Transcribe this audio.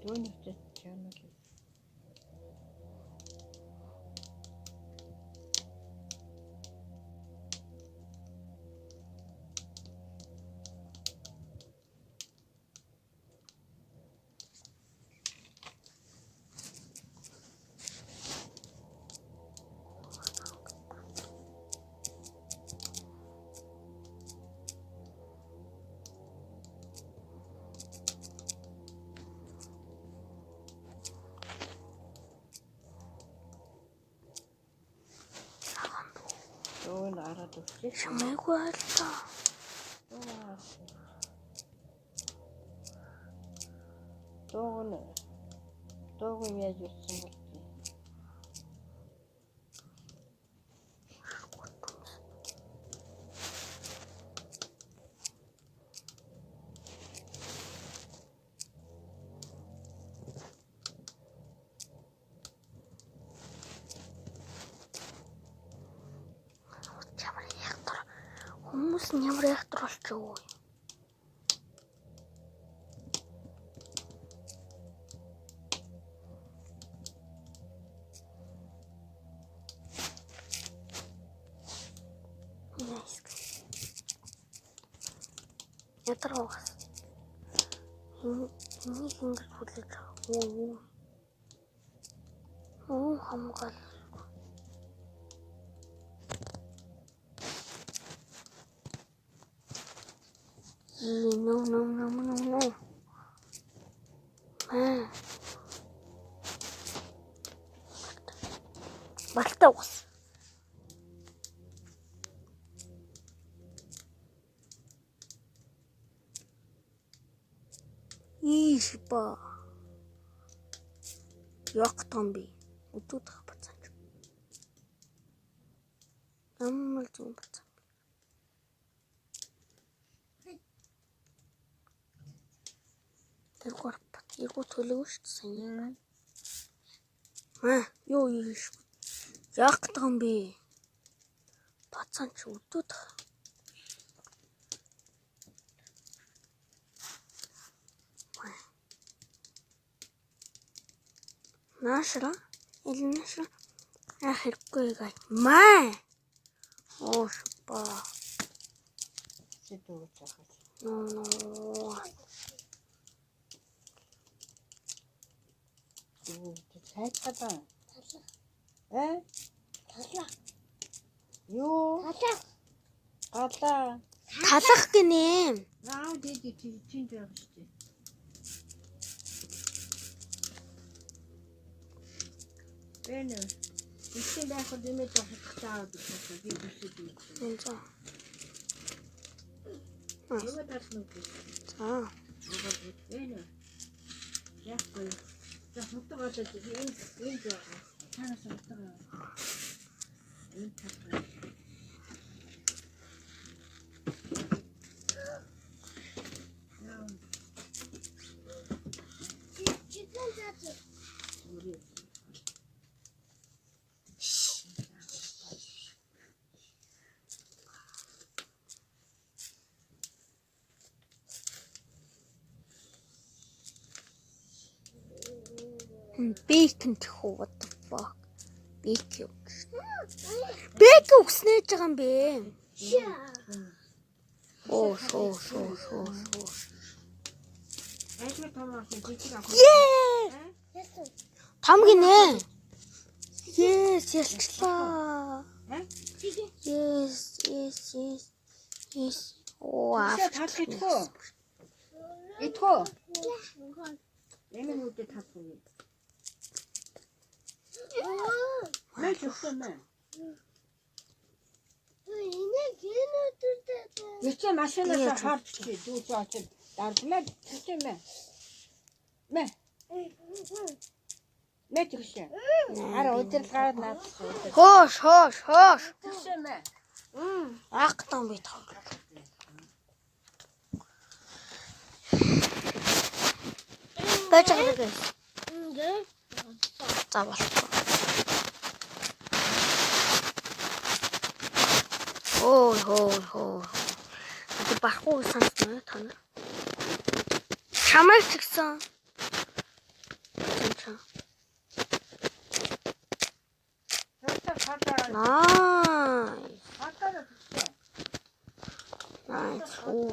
Өөний чанал. Өөний араад өгч. Шамайгүй байлаа. Дууг яаж ирсэн бол Хүмүүс нь ямар яхтар болчихоо. Ятрагаас энийг ингэж хүлээж авах. Оо хамгаал. No. Балтаа уус. Ишба. Яг томби. Өдөртөх бацаач. Ямар зүүн бацаа. Тэргээр батгийгөө төлөв шүү дээ сайн. Юу ийш. Яг томби. Бацаач өдөртөх. Нашра илнашра хэрэггүй гай маа оошпа сэдвүүж ахаж. No. Хайцгаа. Юу? Галаа. Талах гинэ. Наа дээд чинь дээр шүү дээ. Бэнэ. Ихтэй байхад нэмээд хатгацаад байгаа би бүсэд юм. За. Юу таасан бэ? Бэнэ. Яахгүй. За хутгаад энэ танаас хутгаа. Энэ татгаа. Bacon what the fuck? Bacon. Bacon угснэж байгаа юм бэ? Оо. Ажиг томоосон жижиг авах. Том гинэ. Yes, ялчлаа. Yes. Оо, авч идэх. Идэх. Эмээ үдэ татгүй. Мэж өгсөнэ. Яцаа машинаас харж чи дүүж очиж дармаа чимээ. Мэ тэгшээ. Хараа удирдлагаар наадсан. Хоош. Тэгшээ. Актан бит хоо. Бэж байгаа. За болчихоо. Хоо. Тэг бахгүй санснаа тань. Чамайг чигсэн. 괜찮아. 됐어, 가자. 나이스. 아까도 됐어. 나이스. 오.